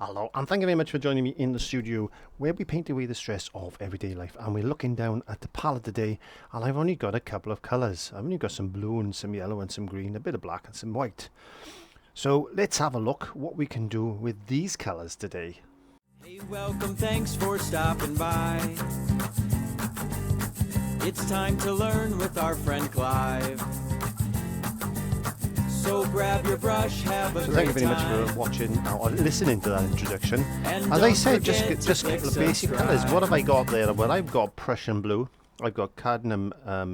Hello, and thank you very much for joining me in the studio where we paint away the stress of everyday life. And we're looking down at the palette today, and I've only got a couple of colours. I've only got some blue and some yellow and some green, a bit of black and some white. So let's have a look what we can do with these colours today. Hey, welcome, thanks for stopping by. It's time to learn with our friend Clive. So grab your brush, have a great time. Thank you very much for watching or listening to that introduction. As I said, just the basic colours. What have I got there? Well, I've got Prussian blue. I've got cadmium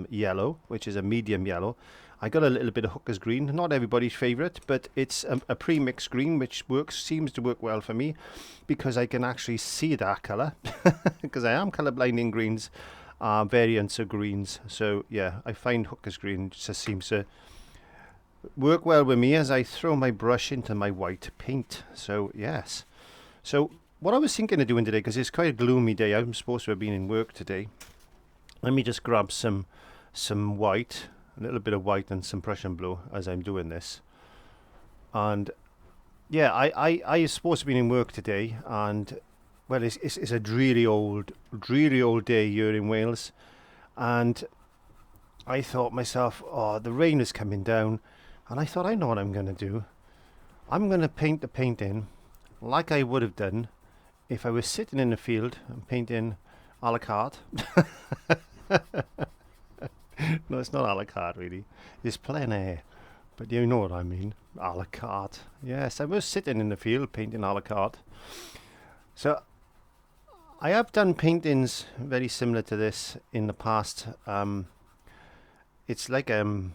yellow, which is a medium yellow. I got a little bit of Hooker's green. Not everybody's favourite, but it's a pre-mixed green, which seems to work well for me because I can actually see that colour because I am colourblind in greens, variants of greens. So yeah, I find Hooker's green just seems to work well with me as I throw my brush into my white paint. So yes, so what I was thinking of doing today, because it's quite a gloomy day, I'm supposed to have been in work today. Let me just grab some white, a little bit of white and some Prussian blue as I'm doing this. And yeah, I was supposed to be in work today, and well, it's a dreary old day here in Wales, and I thought myself, oh, the rain is coming down. And I thought, I know what I'm going to do. I'm going to paint the painting like I would have done if I was sitting in the field and painting a la carte. No, it's not a la carte really. It's plein air. But you know what I mean. A la carte. Yes, I was sitting in the field painting a la carte. So I have done paintings very similar to this in the past. It's like a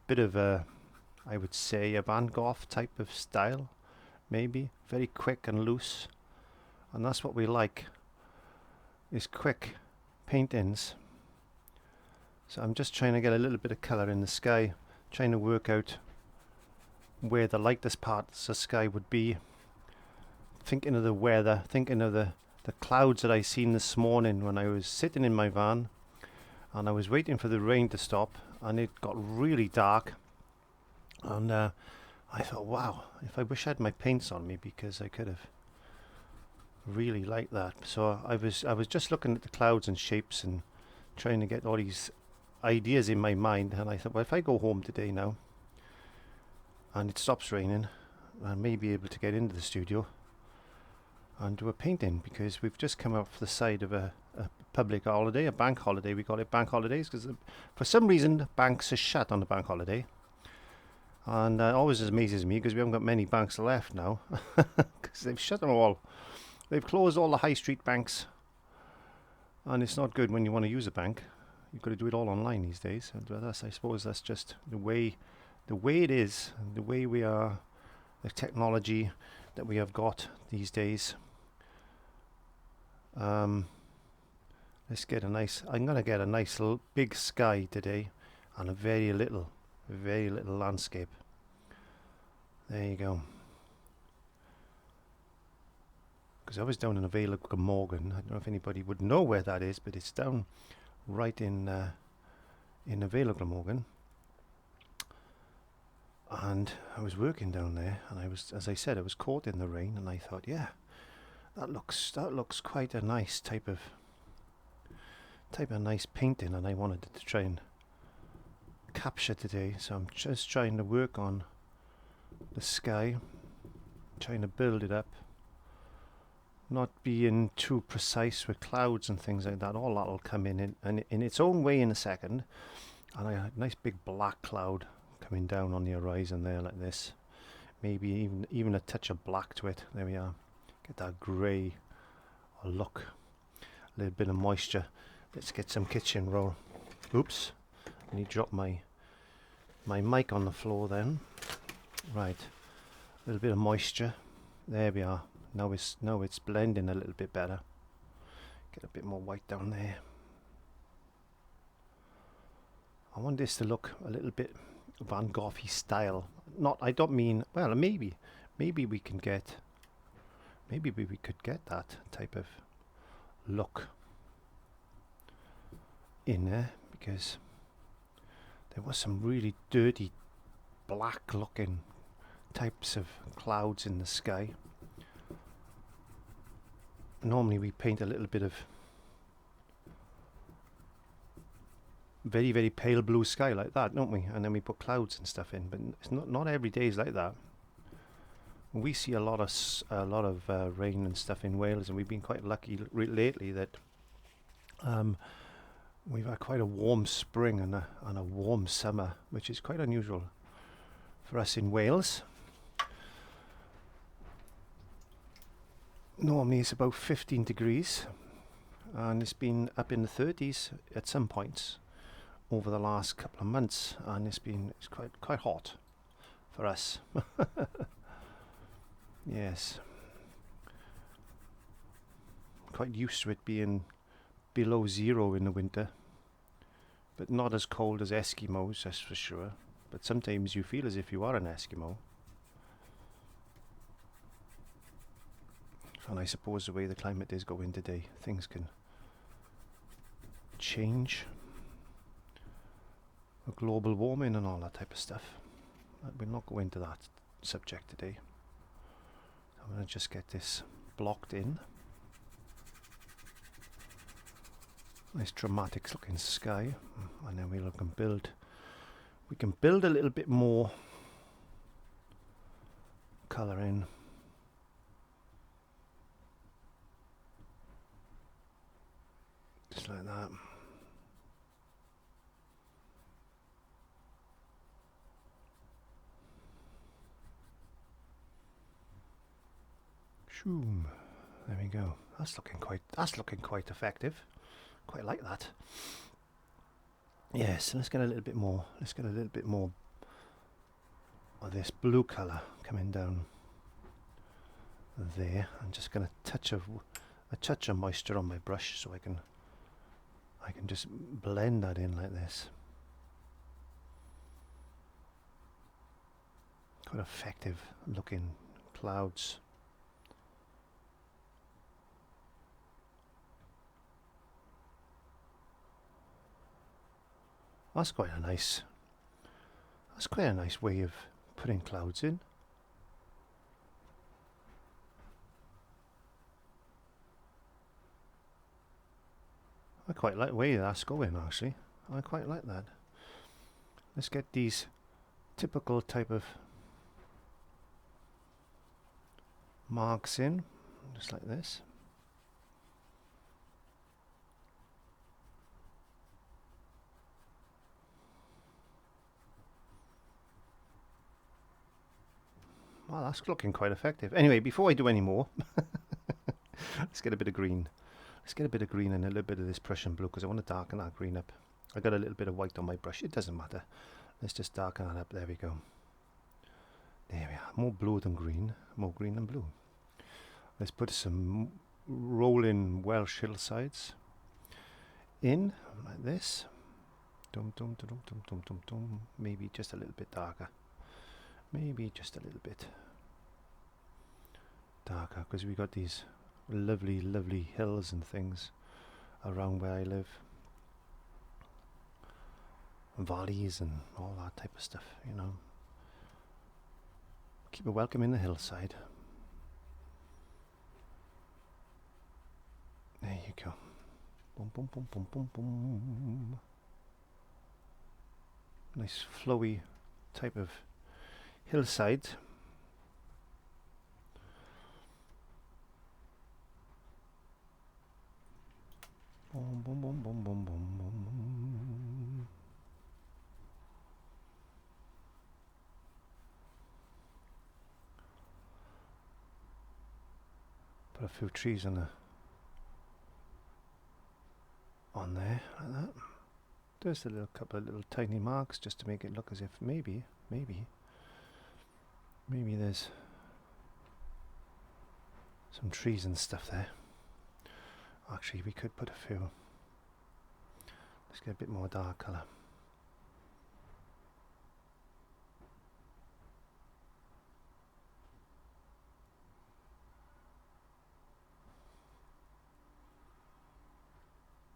bit of a, I would say, a Van Gogh type of style, maybe very quick and loose, and that's what we like, is quick paintings. So I'm just trying to get a little bit of colour in the sky, trying to work out where the lightest parts of the sky would be, thinking of the weather, thinking of the clouds that I seen this morning when I was sitting in my van and I was waiting for the rain to stop, and it got really dark. And I thought, wow, if I wish I had my paints on me, because I could have really liked that. So I was just looking at the clouds and shapes and trying to get all these ideas in my mind. And I thought, well, if I go home today now and it stops raining, I may be able to get into the studio and do a painting, because we've just come off the side of a public holiday, a bank holiday. We call it bank holidays because for some reason banks are shut on the bank holiday. And it always amazes me because we haven't got many banks left now because they've shut them all. They've closed all the high street banks, and it's not good when you want to use a bank. You've got to do it all online these days. And I suppose that's just the way it is, the way we are, the technology that we have got these days. Let's get a nice. I'm gonna get a nice little big sky today, and a very little landscape. There you go. Because I was down in a Vale of Glamorgan. I don't know if anybody would know where that is, but it's down right in the Vale of Glamorgan. And I was working down there, and I was, as I said, I was caught in the rain, and I thought, yeah, that looks quite a nice type of nice painting, and I wanted to try and capture today. So I'm just trying to work on the sky, trying to build it up, not being too precise with clouds and things like that. All that'll come in its own way in a second. And I had a nice big black cloud coming down on the horizon there like this, maybe even a touch of black to it. There we are. Get that grey look, a little bit of moisture. Let's get some kitchen roll. Oops, I need to drop my mic on the floor then. Right, a little bit of moisture. There we are. Now it's blending a little bit better. Get a bit more white down there. I want this to look a little bit Van Gogh-y style. I don't mean, well, maybe we could get that type of look in there, because there was some really dirty black looking types of clouds in the sky. normally we paint a little bit of very, very pale blue sky like that, don't we? And then we put clouds and stuff in, but it's not every day is like that. We see a lot of rain and stuff in Wales, and we've been quite lucky lately that we've had quite a warm spring and a warm summer, which is quite unusual for us in Wales. Normally it's about 15 degrees, and it's been up in the 30s at some points over the last couple of months, and it's quite hot for us. Yes, quite used to it being below 0 in the winter, but not as cold as Eskimos, that's for sure. But sometimes you feel as if you are an Eskimo. And I suppose the way the climate is going today, things can change. Global warming and all that type of stuff. We'll not go into that subject today. I'm going to just get this blocked in. Nice dramatic looking sky, and then we can build a little bit more colour in. Just like that. Shoom. There we go. That's looking quite effective. Quite like that. Yes, let's get a little bit more. Let's get a little bit more of this blue colour coming down there. I'm just going to touch of moisture on my brush so I can just blend that in like this. Quite effective looking clouds. That's quite a nice way of putting clouds in. I quite like the way that's going, actually. I quite like that. Let's get these typical type of marks in, just like this. Well, that's looking quite effective. Anyway, before I do any more, let's get a bit of green. Let's get a bit of green and a little bit of this Prussian blue, because I want to darken that green up. I got a little bit of white on my brush. It doesn't matter. Let's just darken that up. There we go. There we are. More blue than green. More green than blue. Let's put some rolling Welsh hillsides in, like this. Dum dum dum dum dum dum dum. Maybe just a little bit darker. Maybe just a little bit darker, because we got these lovely, lovely hills and things around where I live. Valleys and all that type of stuff, you know. Keep it welcome in the hillside. There you go. Boom, boom, boom, boom, boom, boom. Nice flowy type of hillside. Boom, boom, boom, boom, boom, boom, boom. Put a few trees on there, like that. Just a little couple of little tiny marks, just to make it look as if maybe there's some trees and stuff there. Actually, we could put a few. Let's get a bit more dark colour.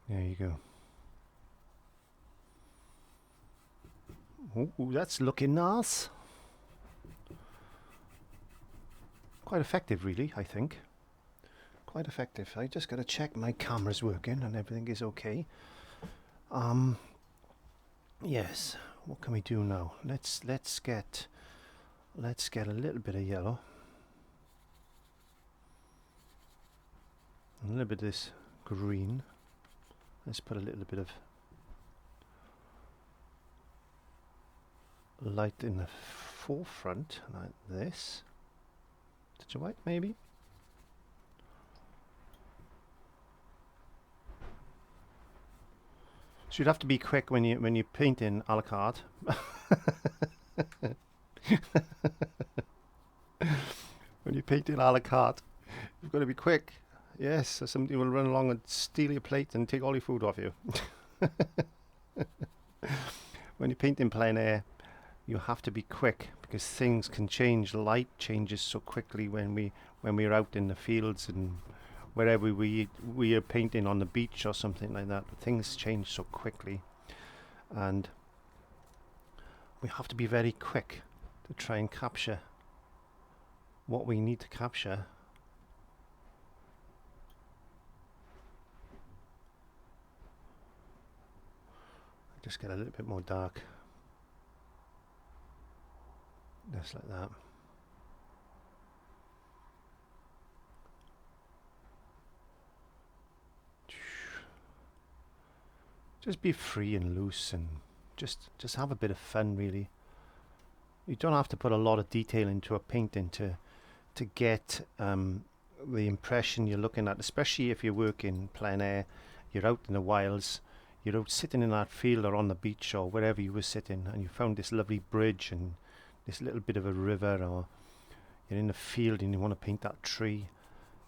There you go. Ooh, that's looking nice. Quite effective, really, I think. quite effective. I just got to check my camera's working and everything is okay. Yes, what can we do now? Let's get a little bit of yellow, a little bit of this green. Let's put a little bit of light in the forefront like this. Touch of white maybe. So you'd have to be quick when you paint in a la carte. When you paint in a la carte, you've got to be quick. Yes, or somebody will run along and steal your plate and take all your food off you. When you paint in plein air, you have to be quick because things can change. Light changes so quickly when we're out in the fields and wherever we are painting on the beach or something like that. Things change so quickly, and we have to be very quick to try and capture what we need to capture. Just get a little bit more dark, just like that. Just be free and loose and just have a bit of fun, really. You don't have to put a lot of detail into a painting to get the impression you're looking at, especially if you work in plein air, you're out in the wilds, you're out sitting in that field or on the beach or wherever you were sitting, and you found this lovely bridge and this little bit of a river, or you're in the field and you want to paint that tree.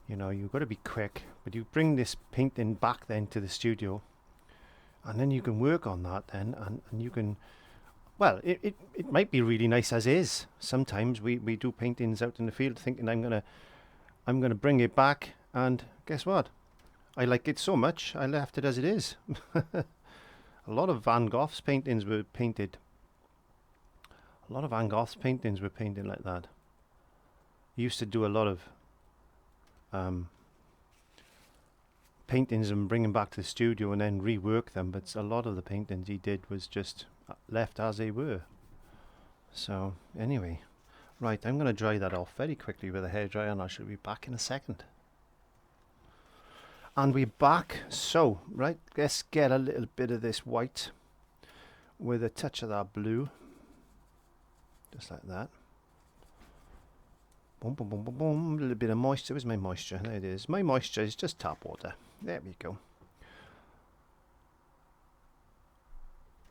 You know, you've got to be quick, but you bring this painting back then to the studio, and then you can work on that then, and you can, well, it might be really nice as is. Sometimes we do paintings out in the field thinking I'm gonna bring it back, and guess what? I like it so much I left it as it is. A lot of Van Gogh's paintings were painted. A lot of Van Gogh's paintings were painted like that. He used to do a lot of paintings and bring them back to the studio and then rework them, but a lot of the paintings he did was just left as they were. So anyway, right, I'm going to dry that off very quickly with a hairdryer, and I shall be back in a second. And we're back. So right, let's get a little bit of this white with a touch of that blue, just like that. Boom, boom, boom, boom, boom. A little bit of moisture. Where's my moisture? There it is. My moisture is just tap water. There we go.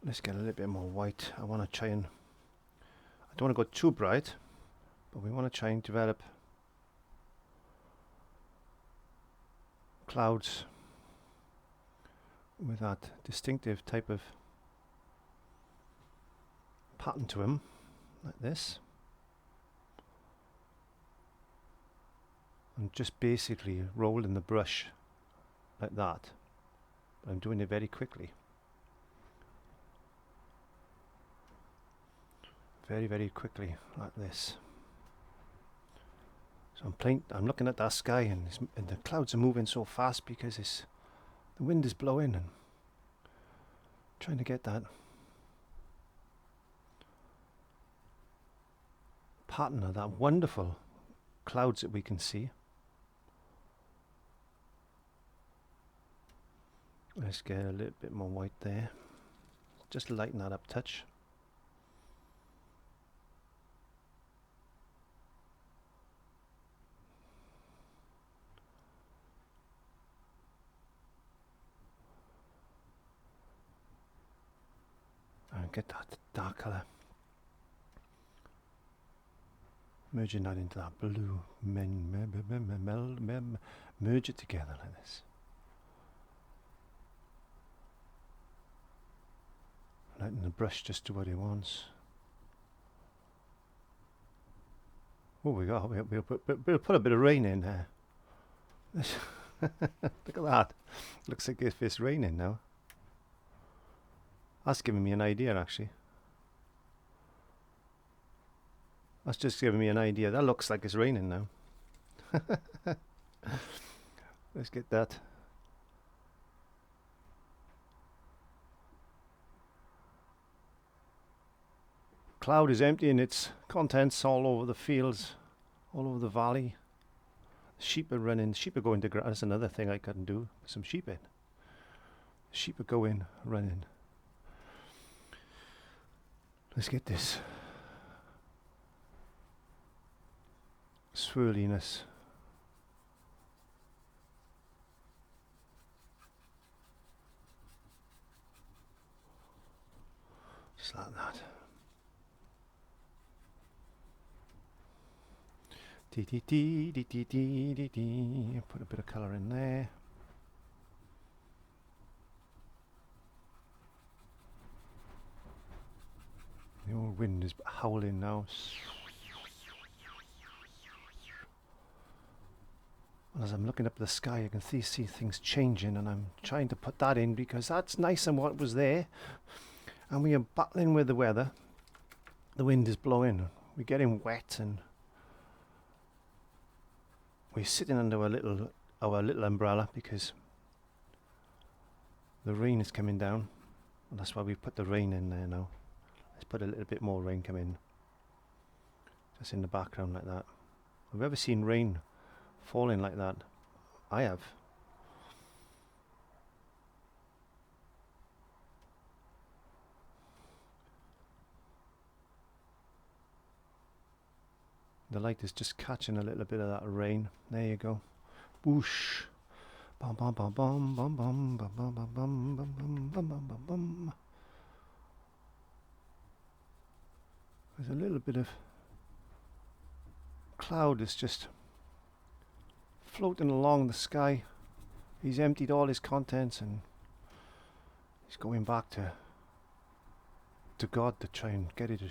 Let's get a little bit more white. I want to try and, I don't want to go too bright, but we want to try and develop clouds with that distinctive type of pattern to them, like this. And just basically rolling the brush like that. But I'm doing it very quickly. Very, very quickly, like this. So I'm looking at that sky, and the clouds are moving so fast because the wind is blowing, and trying to get that pattern of that wonderful clouds that we can see. Let's get a little bit more white there. Just lighten that up a touch. And get that dark colour. Merging that into that blue. Merge it together like this. Letting the brush just do what he wants. Oh, we'll put a bit of rain in there. Look at that. Looks like if it's raining now. That's giving me an idea, actually. That's just giving me an idea. That looks like it's raining now. Let's get that. Cloud is emptying its contents all over the fields, all over the valley. Sheep are running. Sheep are going to grass. That's another thing I couldn't do. Put some sheep in. Sheep are going, running. Let's get this swirliness. Just like that. Dee dee dee dee dee dee dee dee. Put a bit of colour in there. The old wind is howling now. And as I'm looking up at the sky, I can see things changing, and I'm trying to put that in because that's nice and what was there. And we are battling with the weather. The wind is blowing. We're getting wet, and we're sitting under our little umbrella because the rain is coming down, and that's why we put the rain in there now. Let's put a little bit more rain come in, just in the background like that. Have you ever seen rain falling like that? I have. The light is just catching a little bit of that rain. There you go. Whoosh. Bum bum bum bum bum bum bum bum bum bum bum bum bum bum. There's a little bit of cloud that's just floating along the sky. He's emptied all his contents and he's going back to God to try and get it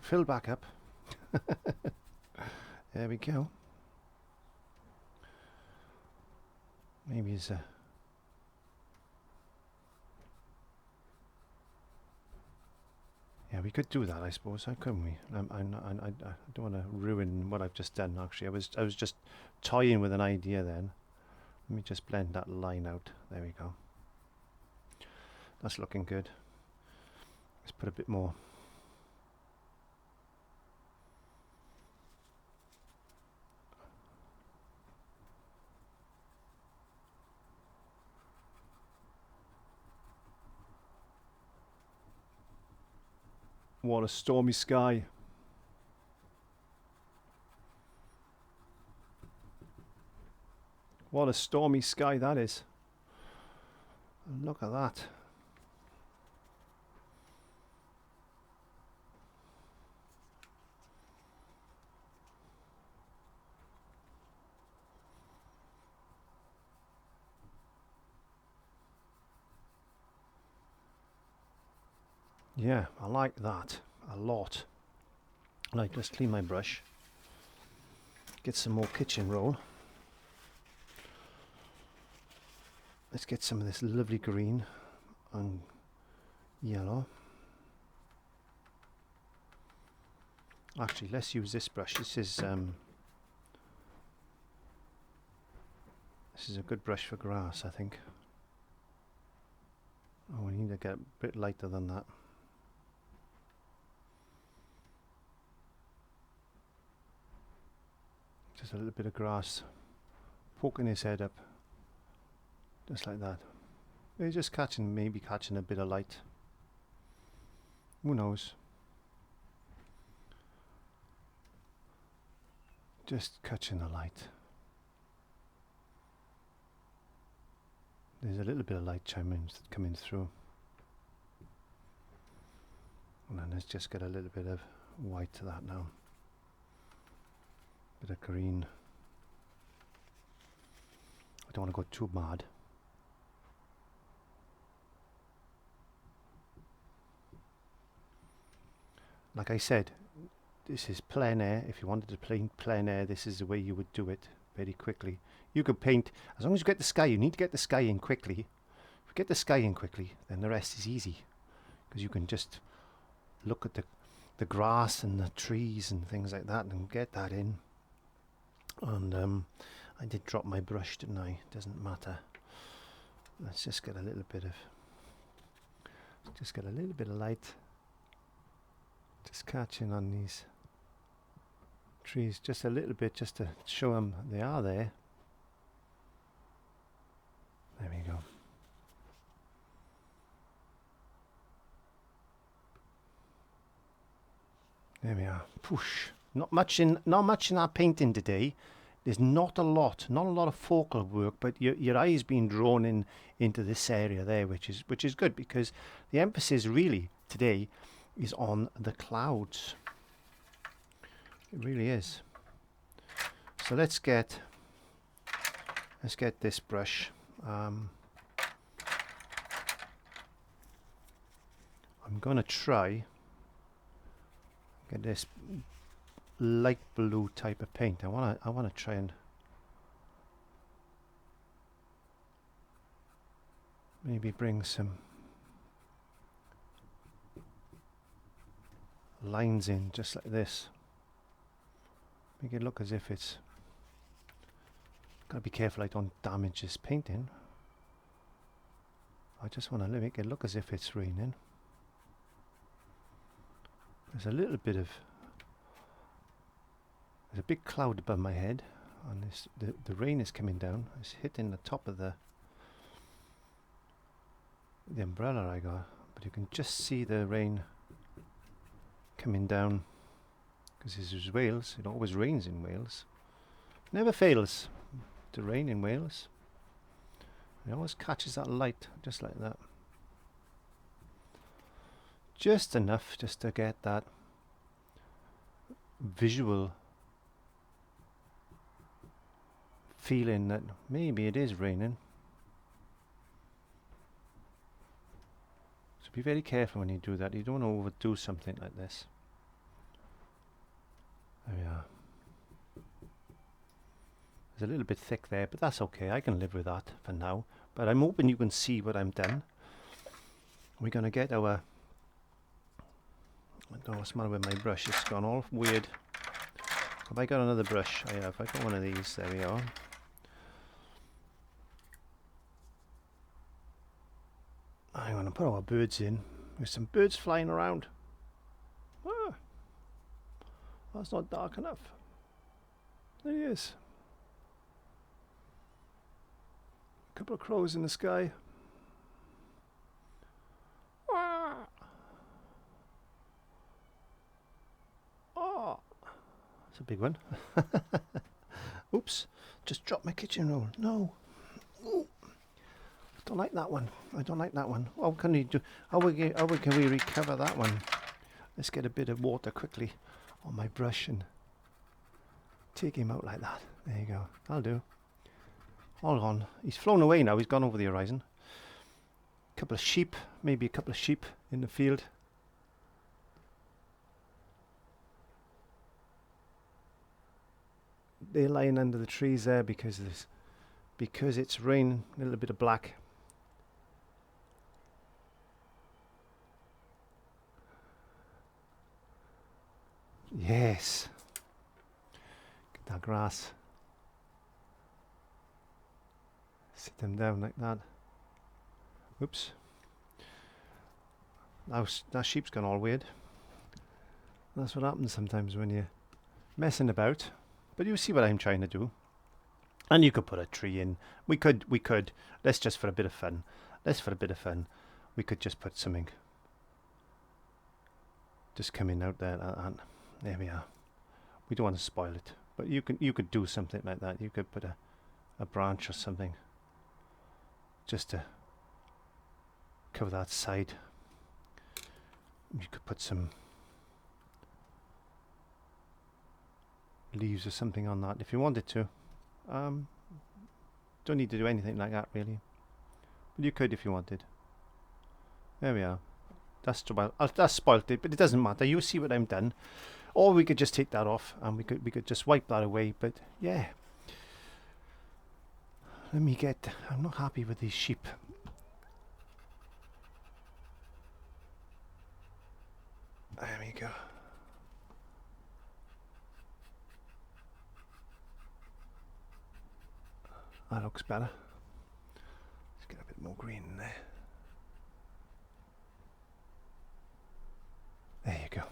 filled back up. There we go. Maybe it's a yeah, we could do that, I suppose, couldn't we? I don't want to ruin what I've just done. Actually, I was just toying with an idea then. Let me just blend that line out. There we go. That's looking good. Let's put a bit more. What a stormy sky. What a stormy sky that is. Look at that. Yeah, I like that a lot. Right, let's clean my brush. Get some more kitchen roll. Let's get some of this lovely green and yellow. Actually, let's use this brush. This is a good brush for grass, I think. Oh, we need to get a bit lighter than that. Just a little bit of grass poking his head up, just like that. He's just maybe catching a bit of light. Who knows? Just catching the light. There's a little bit of light coming through. And then let's just get a little bit of white to that now. Bit of green. I don't want to go too mad. Like I said, this is plein air. If you wanted to paint plein air, this is the way you would do it very quickly. You could paint, as long as you get the sky, you need to get the sky in quickly. If you get the sky in quickly, then the rest is easy. Because you can just look at the grass and the trees and things like that and get that in. And I did drop my brush, didn't I? Doesn't matter. Let's just get a little bit of light. Just catching on these trees just a little bit, just to show them they are there. There we go. There we are. Push. Not much in our painting today. There's not a lot of focal work, but your eye is being drawn into this area there, which is good, because the emphasis really today is on the clouds. It really is. So let's get this brush. I'm going to try get this light blue type of paint. I want to try and maybe bring some lines in just like this. Make it look as if it's, gotta be careful I don't damage this painting. I just want to make it look as if it's raining. There's a little bit of, there's a big cloud above my head, and the rain is coming down. It's hitting the top of the umbrella I got, but you can just see the rain coming down, because this is Wales. It always rains in Wales. Never fails to rain in Wales. It always catches that light just like that. Just enough just to get that visual feeling that maybe it is raining. So be very careful when you do that. You don't want to overdo something like this. There we are. It's a little bit thick there, but that's okay. I can live with that for now. But I'm hoping you can see what I'm done. We're going to get our, I don't know what's the matter with my brush. It's gone all weird. Have I got another brush? I have. I've got one of these. There we are. I'm going to put our birds in. There's some birds flying around. Ah, that's not dark enough. There he is. A couple of crows in the sky. Ah. Oh, that's a big one. Oops, just dropped my kitchen roll. No. Ooh. Don't like that one. I don't like that one. What can we do? How can we recover that one? Let's get a bit of water quickly on my brush and take him out like that. There you go. That'll do. All on. He's flown away now. He's gone over the horizon. A couple of sheep, maybe a couple of sheep in the field. They're lying under the trees there because it's raining. A little bit of black. Yes. Get that grass. Sit them down like that. Oops. Now that sheep's gone all weird. That's what happens sometimes when you're messing about. But you see what I'm trying to do. And you could put a tree in. We could. Let's just for a bit of fun. We could just put something just coming out there like that. There we are. We don't want to spoil it. But you could do something like that. You could put a branch or something just to cover that side. You could put some leaves or something on that if you wanted to. Don't need to do anything like that really, but you could if you wanted. There we are. That's spoilt it, but it doesn't matter. You see what I've done. Or we could just take that off and we could just wipe that away. But yeah, let me get. I'm not happy with these sheep. There we go. That looks better. Let's get a bit more green in there. There you go.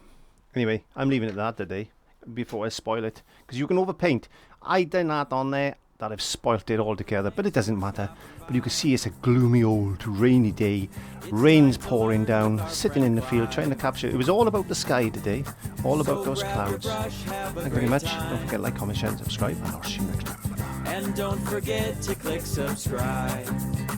Anyway, I'm leaving it at that today before I spoil it, because you can overpaint. I done that on there that I've spoilt it all together, but it doesn't matter. But you can see it's a gloomy old rainy day. Rain's pouring down, sitting in the field trying to capture. It was all about the sky today, all about those clouds. Thank you very much. Don't forget to like, comment, share and subscribe, and I'll see you next time. And don't forget to click subscribe.